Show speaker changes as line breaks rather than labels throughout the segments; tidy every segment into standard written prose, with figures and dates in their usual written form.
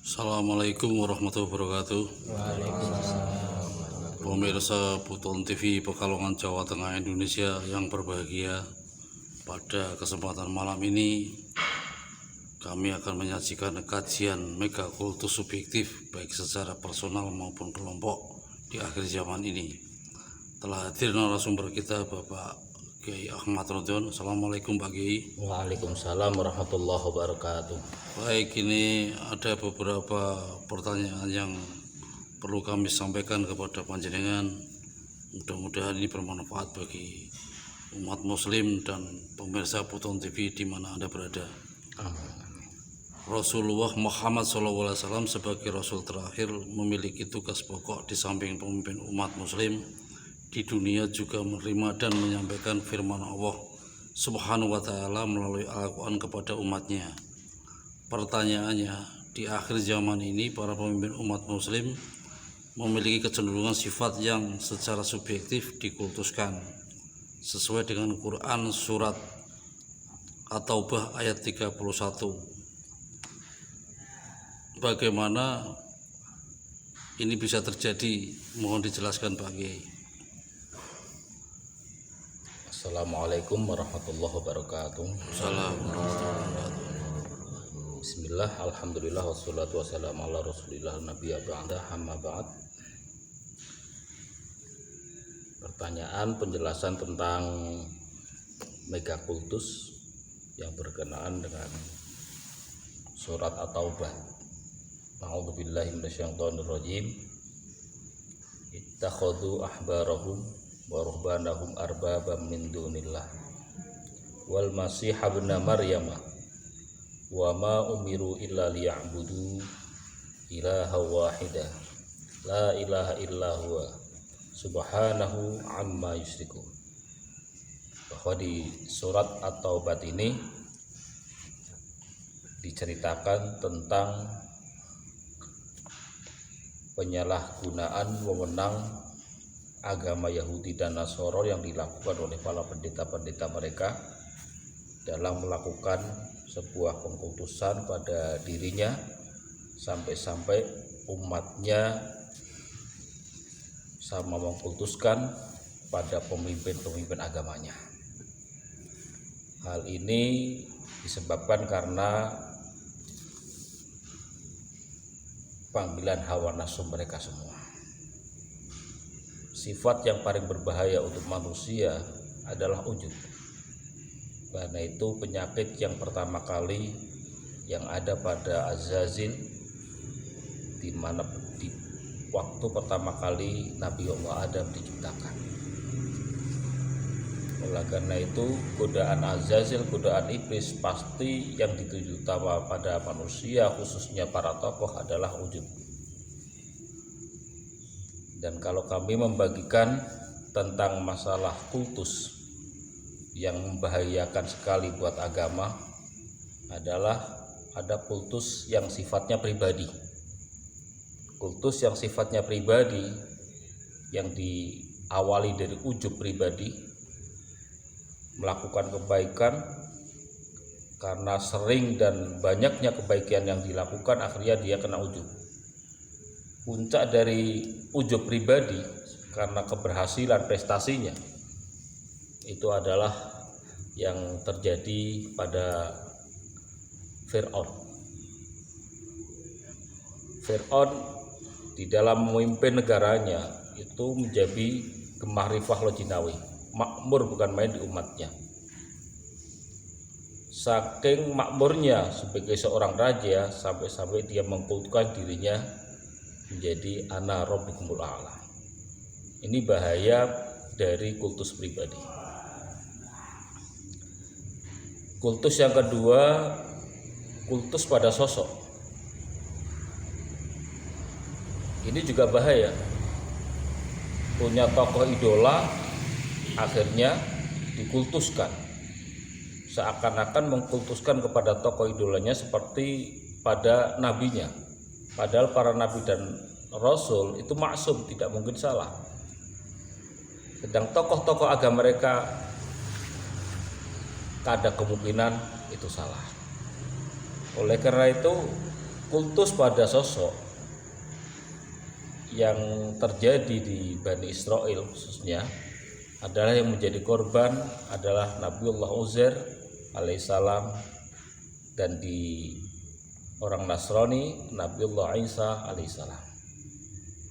Assalamualaikum warahmatullahi wabarakatuh.
Waalaikumsalam.
Pemirsa Buton TV Pekalongan Jawa Tengah Indonesia yang berbahagia, pada kesempatan malam ini kami akan menyajikan kajian mega kultus subjektif baik secara personal maupun kelompok di akhir zaman ini. Telah hadir narasumber kita Bapak Kiai Ahmad Rodon. Assalamualaikum Pak Kiai.
Waalaikumsalam warahmatullahi wabarakatuh.
Baik, ini ada beberapa pertanyaan yang perlu kami sampaikan kepada panjenengan. Mudah-mudahan ini bermanfaat bagi umat muslim dan pemirsa Buton TV di mana Anda berada. Rasulullah Muhammad SAW sebagai Rasul terakhir memiliki tugas pokok di samping pemimpin umat muslim di dunia juga menerima dan menyampaikan firman Allah Subhanahu wa Ta'ala melalui Al-Quran kepada umatnya. Pertanyaannya, di akhir zaman ini para pemimpin umat muslim memiliki kecenderungan sifat yang secara subjektif dikultuskan sesuai dengan Quran surat At-Taubah ayat 31. Bagaimana ini bisa terjadi? Mohon dijelaskan Pak Kiai.
Assalamualaikum warahmatullahi wabarakatuh.
Assalamualaikum.
Bismillah, alhamdulillah, wassalatu wassalamu ala rasulillah nabiyya ba'da, amma ba'd. Pertanyaan penjelasan tentang mega kultus yang berkenaan dengan surat At-Taubah. A'udzubillahi minasyaitonirrajim. Ittakhadhu ahbarahum wa ruhbanahum arbabam min dunillah wal masih ibn maryam wa ma umiru illa liya'budu ilaha wahida la ilaha illa huwa subhanahu amma yusyrikun. Bahwa di surat At-Taubah ini diceritakan tentang penyalahgunaan wewenang agama Yahudi dan Nasoro yang dilakukan oleh para pendeta-pendeta mereka dalam melakukan sebuah pengkultusan pada dirinya sampai-sampai umatnya sama mengkultuskan pada pemimpin-pemimpin agamanya. Hal ini disebabkan karena panggilan hawa nafsu mereka semua. Sifat yang paling berbahaya untuk manusia adalah ujub. Karena itu penyakit yang pertama kali yang ada pada Azazil, di mana di waktu pertama kali Nabi Allah Adam diciptakan. Oleh karena itu godaan Azazil, godaan iblis pasti yang dituju utama pada manusia, khususnya para tokoh, adalah ujub. Dan kalau kami membagikan tentang masalah kultus yang membahayakan sekali buat agama adalah ada kultus yang sifatnya pribadi. Kultus yang sifatnya pribadi yang diawali dari ujub pribadi, melakukan kebaikan karena sering dan banyaknya kebaikan yang dilakukan, akhirnya dia kena ujub. Puncak dari ujub pribadi karena keberhasilan prestasinya itu adalah yang terjadi pada Fir'aun. Fir'aun di dalam memimpin negaranya itu menjadi gemah rifah lojinawi, makmur bukan main di umatnya. Saking makmurnya sebagai seorang raja sampai-sampai dia mengkultuskan dirinya menjadi ana rabbukumul a'la. Ini bahaya dari kultus pribadi. Kultus yang kedua, kultus pada sosok. Ini juga bahaya. Punya tokoh idola akhirnya dikultuskan. Seakan-akan mengkultuskan kepada tokoh idolanya seperti pada nabinya. Padahal para nabi dan rasul itu maksum, tidak mungkin salah. Sedang tokoh-tokoh agama mereka ada kemungkinan itu salah. Oleh karena itu kultus pada sosok yang terjadi di Bani Israel khususnya adalah yang menjadi korban adalah Nabiullah Uzair alaihissalam, dan di orang Nasrani Nabiullah Isa alaihissalam,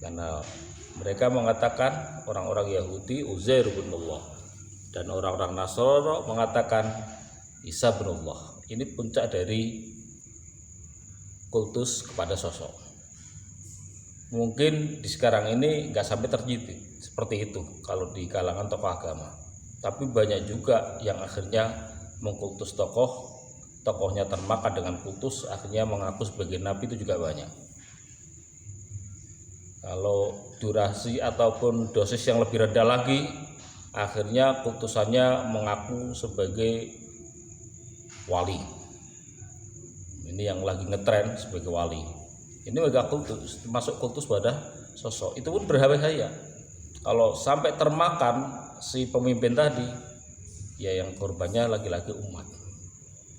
karena mereka mengatakan, orang-orang Yahudi, Uzair bin Allah, dan orang-orang Nasrani mengatakan Isa bin Allah. Ini puncak dari kultus kepada sosok. Mungkin di sekarang ini nggak sampai terjadi seperti itu kalau di kalangan tokoh agama, tapi banyak juga yang akhirnya mengkultus tokohnya termakan dengan kultus, akhirnya mengaku sebagai nabi, itu juga banyak. Kalau durasi ataupun dosis yang lebih rendah lagi, akhirnya kultusannya mengaku sebagai wali. Ini yang lagi ngetren sebagai wali. Ini juga kultus, masuk kultus pada sosok. Itu pun berbahaya. Kalau sampai termakan si pemimpin tadi, ya yang korbannya lagi-lagi umat.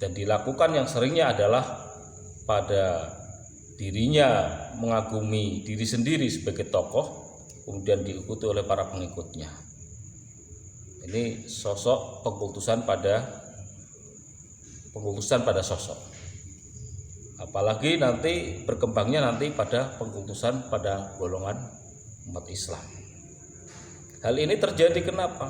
Dan dilakukan yang seringnya adalah pada dirinya mengagumi diri sendiri sebagai tokoh, kemudian diikuti oleh para pengikutnya. Ini sosok pengkultusan pada sosok. Apalagi nanti berkembangnya nanti pada pengkultusan pada golongan umat Islam. Hal ini terjadi kenapa?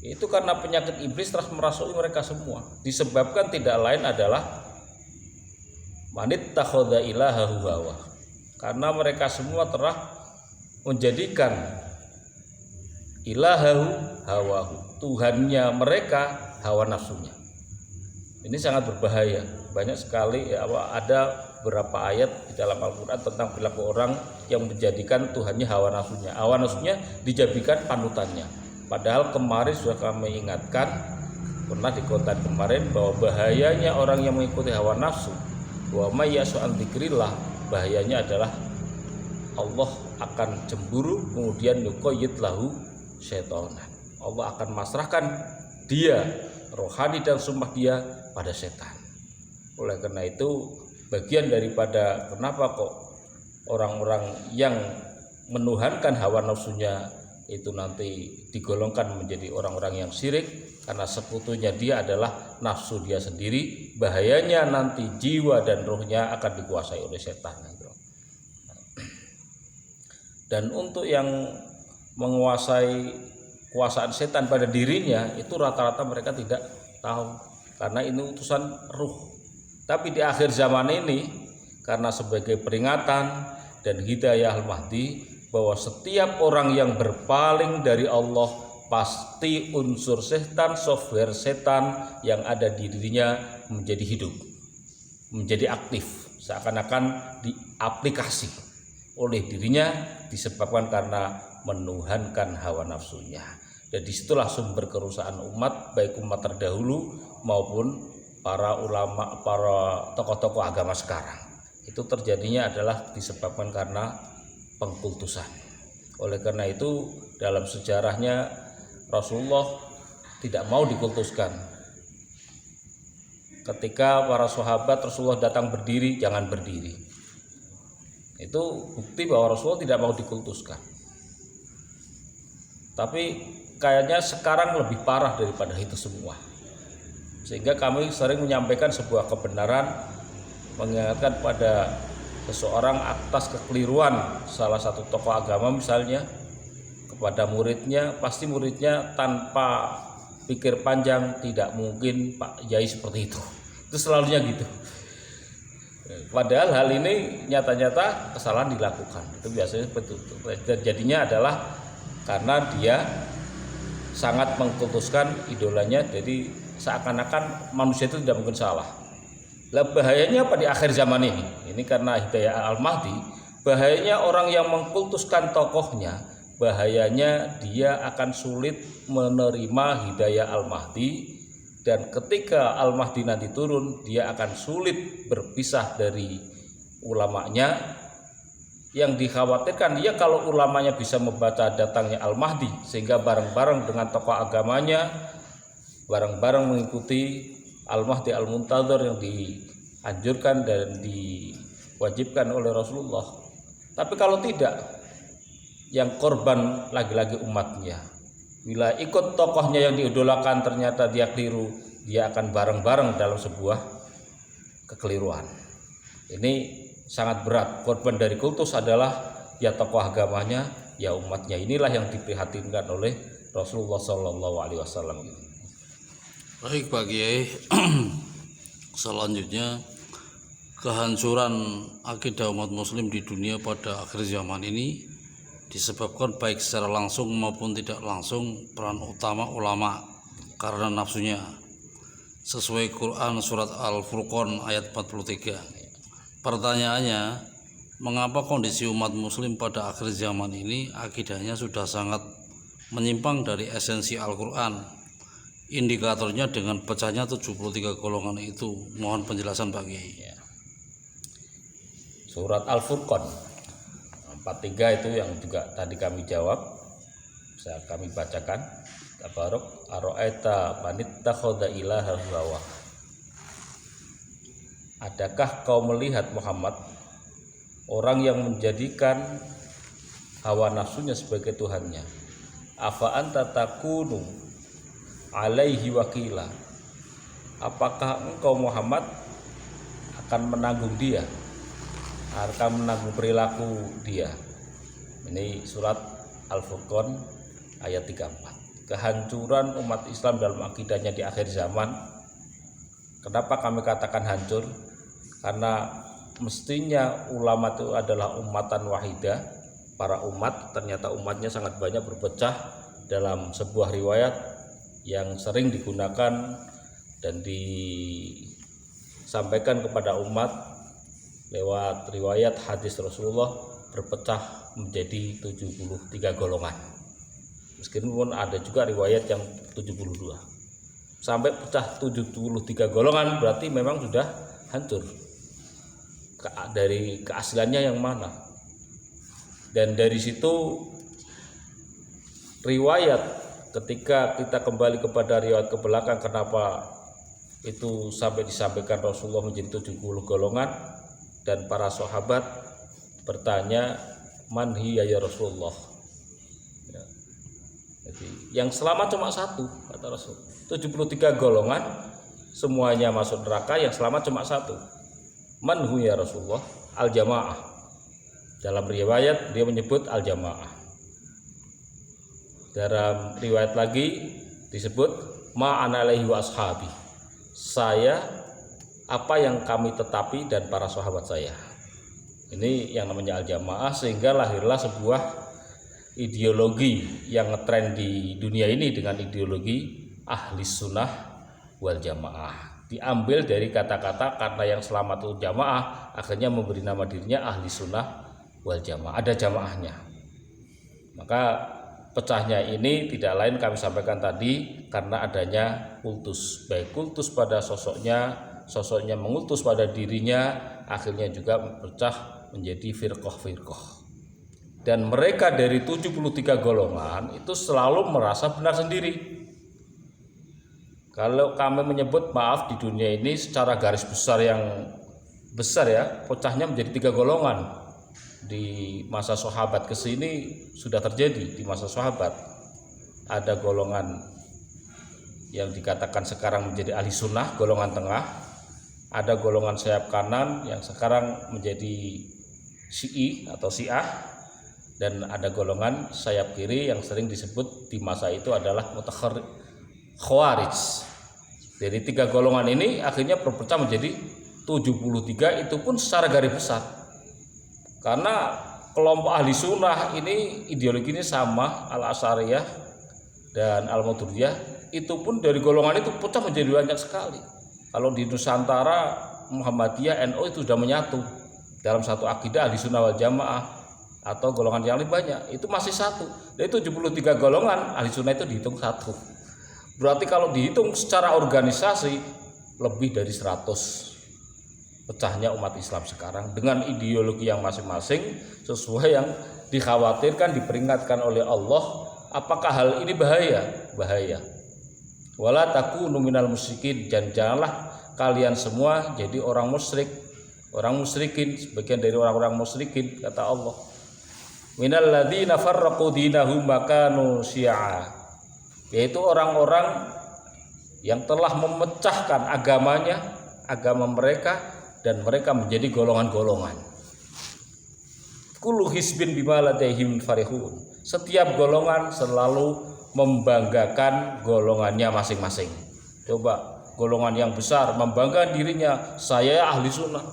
Itu karena penyakit iblis telah merasuki mereka semua. Disebabkan tidak lain adalah manittakhadha ilahahu hawa. Karena mereka semua telah menjadikan ilahahu hawahu, Tuhannya mereka hawa nafsunya. Ini sangat berbahaya. Banyak sekali ada beberapa ayat di dalam Al-Quran tentang perilaku orang yang menjadikan Tuhannya hawa nafsunya. Hawa nafsunya dijadikan panutannya. Padahal kemarin sudah kami ingatkan, pernah di konten kemarin, bahwa bahayanya orang yang mengikuti hawa nafsu, wa may ya'shu an dzikrillah, bahayanya adalah Allah akan cemburu, kemudian yuqayyid lahu syaitonan. Allah akan masrahkan dia, rohani dan sumpah dia, pada setan. Oleh karena itu, bagian daripada kenapa kok orang-orang yang menuhankan hawa nafsunya itu nanti digolongkan menjadi orang-orang yang syirik, karena sekutunya dia adalah nafsu dia sendiri. Bahayanya nanti jiwa dan rohnya akan dikuasai oleh setan. Dan untuk yang menguasai kuasaan setan pada dirinya, itu rata-rata mereka tidak tahu, karena ini utusan ruh. Tapi di akhir zaman ini, karena sebagai peringatan dan hidayah al-Mahdi, bahwa setiap orang yang berpaling dari Allah pasti unsur setan, software setan yang ada di dirinya menjadi hidup, menjadi aktif, seakan-akan diaplikasi oleh dirinya, disebabkan karena menuhankan hawa nafsunya. Dan disitulah sumber kerusakan umat, baik umat terdahulu maupun para ulama, para tokoh-tokoh agama sekarang. Itu terjadinya adalah disebabkan karena pengkultusan. Oleh karena itu, dalam sejarahnya Rasulullah tidak mau dikultuskan. Ketika para sahabat Rasulullah datang berdiri, jangan berdiri. Itu bukti bahwa Rasulullah tidak mau dikultuskan. Tapi kayaknya sekarang lebih parah daripada itu semua. Sehingga kami sering menyampaikan sebuah kebenaran, mengingatkan pada seseorang atas kekeliruan salah satu tokoh agama misalnya kepada muridnya, pasti muridnya tanpa pikir panjang, tidak mungkin Pak Yai seperti itu. Itu selalunya gitu. Padahal hal ini nyata-nyata kesalahan dilakukan. Itu biasanya betul. Jadinya adalah karena dia sangat mengkultuskan idolanya, jadi seakan-akan manusia itu tidak mungkin salah. Lah bahayanya apa di akhir zaman ini? Ini karena hidayah al-Mahdi, bahayanya orang yang mengkultuskan tokohnya, bahayanya dia akan sulit menerima hidayah al-Mahdi, dan ketika al-Mahdi nanti turun, dia akan sulit berpisah dari ulamanya. Yang dikhawatirkan dia kalau ulamanya bisa membaca datangnya al-Mahdi, sehingga bareng-bareng dengan tokoh agamanya, bareng-bareng mengikuti al-Mahdi al-Muntadzir yang dianjurkan dan diwajibkan oleh Rasulullah. Tapi kalau tidak, yang korban lagi-lagi umatnya. Bila ikut tokohnya yang diidolakan ternyata dia keliru, dia akan bareng-bareng dalam sebuah kekeliruan. Ini sangat berat. Korban dari kultus adalah ya tokoh agamanya, ya umatnya. Inilah yang diprihatinkan oleh Rasulullah SAW.
Baik Pak Kiai, selanjutnya kehancuran akidah umat muslim di dunia pada akhir zaman ini disebabkan baik secara langsung maupun tidak langsung peran utama ulama karena nafsunya. Sesuai Quran surat Al-Furqan ayat 43. Pertanyaannya, mengapa kondisi umat muslim pada akhir zaman ini akidahnya sudah sangat menyimpang dari esensi Al-Quran? Indikatornya dengan pecahnya 73 golongan itu. Mohon penjelasan Pak Kiai.
Surat Al-Furqan 43 itu yang juga tadi kami jawab, bisa kami bacakan. Tabarok aro'aita manittakhadha ilaha hawa. Adakah kau melihat Muhammad, orang yang menjadikan hawa nafsunya sebagai Tuhannya? Afa anta takunu alaihi wakila. Apakah engkau Muhammad akan menanggung dia, akan menanggung perilaku dia? Ini surat Al-Furqan ayat 34. Kehancuran umat Islam dalam akidahnya di akhir zaman. Kenapa kami katakan hancur? Karena mestinya ulama itu adalah umatan wahidah, para umat, ternyata umatnya sangat banyak berpecah dalam sebuah riwayat yang sering digunakan dan disampaikan kepada umat lewat riwayat hadis Rasulullah, berpecah menjadi 73 golongan. Meskipun ada juga riwayat yang 72. Sampai pecah 73 golongan berarti memang sudah hancur. Dari keasliannya yang mana? Dan dari situ riwayat, ketika kita kembali kepada riwayat ke belakang, kenapa itu sampai disampaikan Rasulullah menjadi 70 golongan, dan para sahabat bertanya, man hiya ya Rasulullah? Jadi yang selamat cuma satu, kata Rasul. 73 golongan semuanya masuk neraka, yang selamat cuma satu. Man hu ya Rasulullah? Al jamaah. Dalam riwayat dia menyebut al jamaah. Dalam riwayat lagi disebut ma ana alaihi wa ashabi. Saya, apa yang kami tetapi, dan para sahabat saya. Ini yang namanya al jamaah, sehingga lahirlah sebuah ideologi yang ngetren di dunia ini dengan ideologi ahli sunnah wal jamaah. Diambil dari kata-kata karena yang selamat itu jamaah, akhirnya memberi nama dirinya ahli sunnah wal jamaah. Ada jamaahnya. Maka pecahnya ini tidak lain kami sampaikan tadi karena adanya kultus, baik kultus pada sosoknya mengutus pada dirinya, akhirnya juga pecah menjadi firqah-firqah. Dan mereka dari 73 golongan itu selalu merasa benar sendiri. Kalau kami menyebut, maaf, di dunia ini secara garis besar yang besar ya, pecahnya menjadi 3 golongan. Di masa sahabat ke sini sudah terjadi. Di masa sahabat ada golongan yang dikatakan sekarang menjadi ahli sunnah, golongan tengah. Ada golongan sayap kanan yang sekarang menjadi Syi'i atau Syiah. Dan ada golongan sayap kiri yang sering disebut di masa itu adalah Khawarij. Dari 3 golongan ini akhirnya berpecah menjadi 73, itu pun secara garis besar. Karena kelompok ahli sunnah ini ideologinya sama, Al-Asy'ariyah dan Al-Maturidiyah, itu pun dari golongan itu pecah menjadi banyak sekali. Kalau di Nusantara Muhammadiyah, NU itu sudah menyatu dalam satu akidah ahli sunnah wal jamaah, atau golongan yang lebih banyak, itu masih satu. Dari 73 golongan ahli sunnah itu dihitung satu. Berarti kalau dihitung secara organisasi lebih dari 100 pecahnya umat Islam sekarang dengan ideologi yang masing-masing sesuai yang dikhawatirkan, diperingatkan oleh Allah. Apakah hal ini bahaya? Bahaya. Wala takunu minal musyrikin, dan janganlah kalian semua jadi orang musyrik, orang musyrikin, sebagian dari orang-orang musyrikin, kata Allah. Minal ladzina farraqu dinahum wa kanu syi'a, yaitu orang-orang yang telah memecahkan agamanya, agama mereka, dan mereka menjadi golongan-golongan. Kullu hisbin bima ladaihim farihun, setiap golongan selalu membanggakan golongannya masing-masing. Coba golongan yang besar membanggakan dirinya, saya ahli sunnah.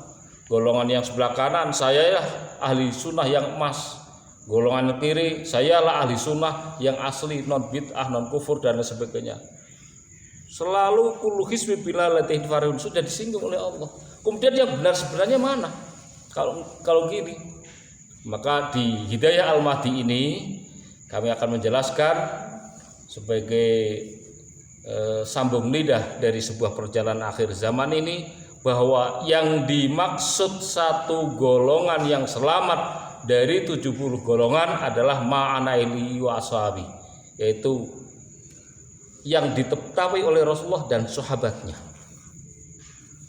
Golongan yang sebelah kanan, saya ahli sunnah yang emas. Golongan kiri, sayalah ahli sunnah yang asli, non bid'ah, non kufur, dan sebagainya. Selalu kullu hisbin bima ladaihim farihun, sudah disinggung oleh Allah. Kemudian yang benar sebenarnya mana? Kalau gini, maka di Hidayah Al-Mahdi ini kami akan menjelaskan sebagai sambung lidah dari sebuah perjalanan akhir zaman ini, bahwa yang dimaksud satu golongan yang selamat dari 70 golongan adalah ma'anaili wa ashabi, yaitu yang ditetapkan oleh Rasulullah dan sahabatnya.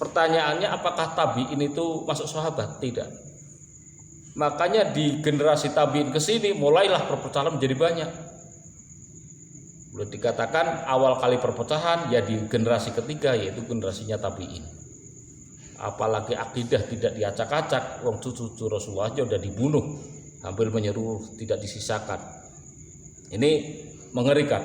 Pertanyaannya, apakah tabi'in itu masuk sahabat? Tidak. Makanya di generasi tabi'in ke sini mulailah perpecahan menjadi banyak. Boleh dikatakan awal kali perpecahan ya di generasi ketiga, yaitu generasinya tabi'in. Apalagi akidah tidak diacak-acak, wong cucu Rasulullah aja udah dibunuh, hampir menyeluruh, tidak disisakan. Ini mengerikan.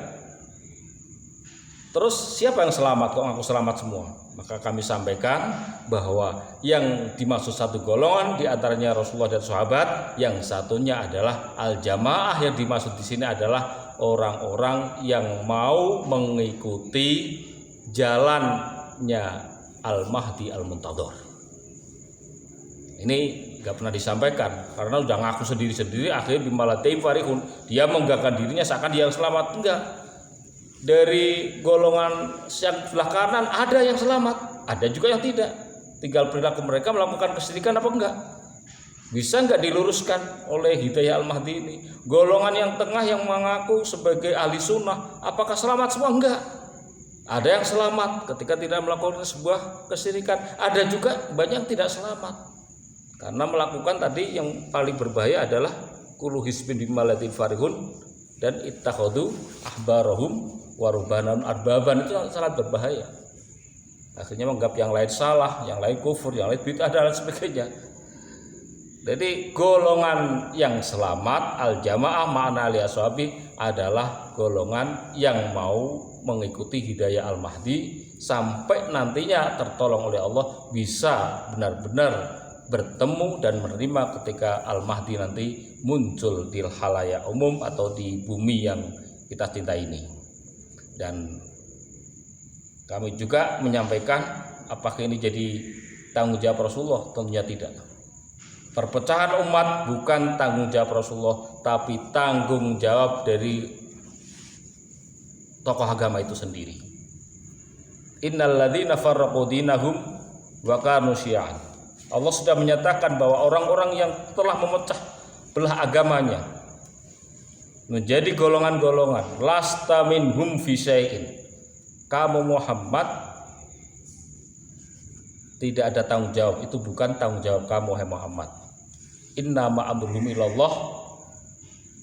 Terus siapa yang selamat? Kok aku selamat semua? Maka kami sampaikan bahwa yang dimaksud satu golongan diantaranya Rasulullah dan sahabat, yang satunya adalah al-jamaah. Yang dimaksud di sini adalah orang-orang yang mau mengikuti jalannya Al-Mahdi Al-Muntadhar. Ini nggak pernah disampaikan karena udah ngaku sendiri-sendiri, akhirnya bimalateim farihun, dia mengganggu dirinya seakan dia yang selamat. Enggak. Dari golongan yang sebelah kanan ada yang selamat, ada juga yang tidak. Tinggal perilaku mereka melakukan kesyirikan apa enggak. Bisa enggak diluruskan oleh Hidayah Al-Mahdi ini? Golongan yang tengah yang mengaku sebagai ahli sunnah, apakah selamat semua? Enggak. Ada yang selamat ketika tidak melakukan sebuah kesyirikan, ada juga banyak yang tidak selamat karena melakukan tadi yang paling berbahaya adalah kullu hisbin bima ladaihim farihun dan ittakhadhu ahbarahum wa ruhbanahum arbaban, itu sangat berbahaya. Akhirnya menganggap yang lain salah, yang lain kufur, yang lain bid'ah dan sebagainya. Jadi golongan yang selamat al-jamaah ma'ana li ashabi adalah golongan yang mau mengikuti Hidayah Al-Mahdi sampai nantinya tertolong oleh Allah, bisa benar-benar bertemu dan menerima ketika Al-Mahdi nanti muncul di halayak umum atau di bumi yang kita cintai ini. Dan kami juga menyampaikan, apakah ini jadi tanggung jawab Rasulullah? Tentunya tidak. Perpecahan umat bukan tanggung jawab Rasulullah, tapi tanggung jawab dari tokoh agama itu sendiri. Innal ladzina farraqu dinahum wa kanu syi'an. Allah sudah menyatakan bahwa orang-orang yang telah memecah belah agamanya menjadi golongan-golongan, lasta minhum fi syai'in. Kamu Muhammad tidak ada tanggung jawab, itu bukan tanggung jawab kamu, hai Muhammad. Innama amruhum ilallah,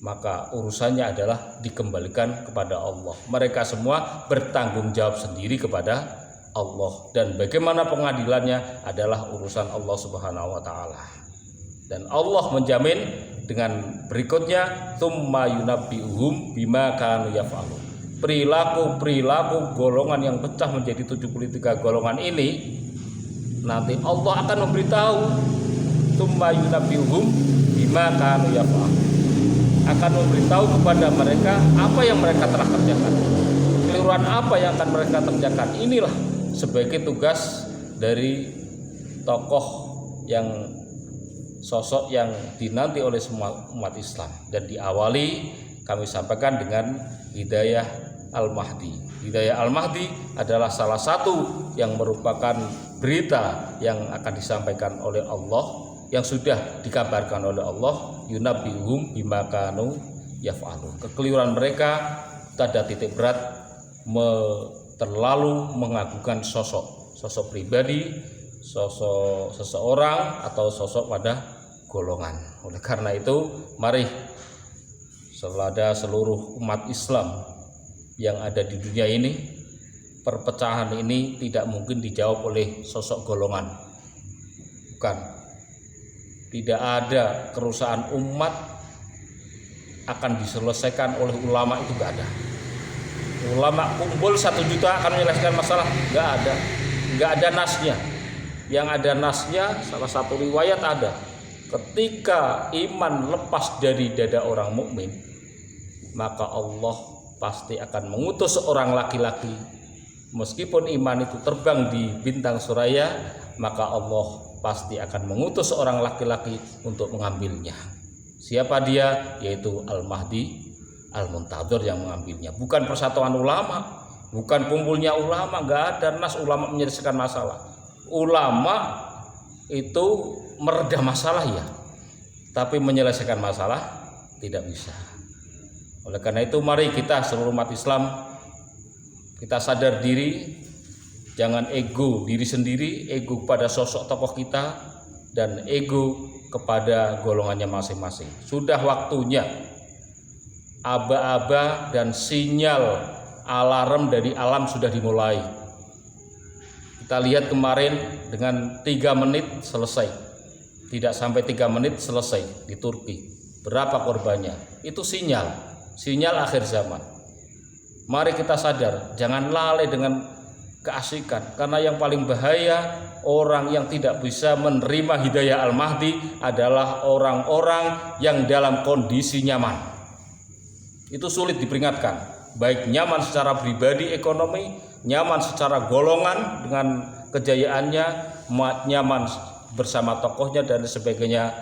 maka urusannya adalah dikembalikan kepada Allah. Mereka semua bertanggung jawab sendiri kepada Allah, dan bagaimana pengadilannya adalah urusan Allah Subhanahu wa taala. Dan Allah menjamin dengan berikutnya, tsumma yunabbi'uhum bima kanu yaf'alun. Perilaku golongan yang pecah menjadi 73 golongan ini nanti Allah akan memberitahu, tsumma yunabbi'uhum bima kanu yaf'alun, akan memberitahu kepada mereka apa yang mereka telah kerjakan, keliruan apa yang akan mereka kerjakan. Inilah sebagai tugas dari tokoh yang sosok yang dinanti oleh semua umat Islam. Dan diawali kami sampaikan dengan Hidayah Al-Mahdi. Hidayah Al-Mahdi adalah salah satu yang merupakan berita yang akan disampaikan oleh Allah, yang sudah dikabarkan oleh Allah, yunabbihum bima kanu yaf'alun. Kekeliruan mereka pada titik berat terlalu mengagukan sosok sosok pribadi, sosok seseorang, atau sosok pada golongan. Oleh karena itu, mari selada seluruh umat Islam yang ada di dunia ini, perpecahan ini tidak mungkin dijawab oleh sosok golongan. Bukan. Tidak ada kerusakan umat akan diselesaikan oleh ulama, itu enggak ada. Ulama kumpul 1 juta akan menyelesaikan masalah, enggak ada nasnya. Yang ada nasnya, salah satu riwayat ada, ketika iman lepas dari dada orang mukmin, maka Allah pasti akan mengutus seorang laki-laki. Meskipun iman itu terbang di bintang suraya, maka Allah pasti akan mengutus seorang laki-laki untuk mengambilnya. Siapa dia? Yaitu Al-Mahdi Al-Muntadzir yang mengambilnya. Bukan persatuan ulama, bukan kumpulnya ulama, enggak ada nas ulama menyelesaikan masalah. Ulama itu mereda masalah ya, tapi menyelesaikan masalah tidak bisa. Oleh karena itu, mari kita seluruh umat Islam, kita sadar diri, jangan ego diri sendiri, ego pada sosok tokoh kita, dan ego kepada golongannya masing-masing. Sudah waktunya aba-aba dan sinyal alarm dari alam sudah dimulai. Kita lihat kemarin dengan 3 menit selesai, tidak sampai 3 menit selesai di Turki. Berapa korbannya? Itu sinyal akhir zaman. Mari kita sadar, jangan lalai dengan keasikan, karena yang paling bahaya orang yang tidak bisa menerima hidayah Al-Mahdi adalah orang-orang yang dalam kondisi nyaman. Itu sulit diperingatkan, baik nyaman secara pribadi ekonomi, nyaman secara golongan dengan kejayaannya, nyaman bersama tokohnya dan sebagainya.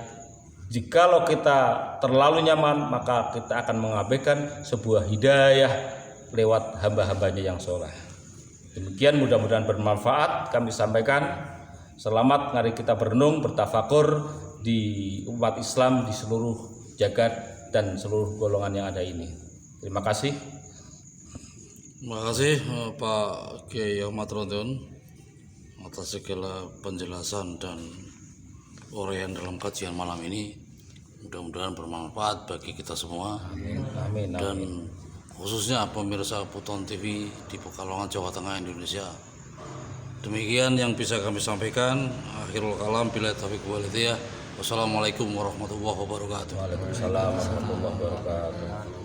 Jikalau kita terlalu nyaman, maka kita akan mengabaikan sebuah hidayah lewat hamba-hambanya yang soleh. Demikian, mudah-mudahan bermanfaat kami sampaikan. Selamat, mari kita berenung, bertafakur di umat Islam di seluruh jagat dan seluruh golongan yang ada ini. Terima kasih.
Terima kasih Pak Kiai Ahmad Rondon atas segala penjelasan dan uraian dalam kajian malam ini. Mudah-mudahan bermanfaat bagi kita semua.
Amin.
Dan khususnya pemirsa Puton TV di Pekalongan, Jawa Tengah, Indonesia. Demikian yang bisa kami sampaikan. Akhirul kalam, billahi taufiq wal hidayah. Wassalamualaikum warahmatullahi wabarakatuh.
Waalaikumsalam warahmatullahi wabarakatuh.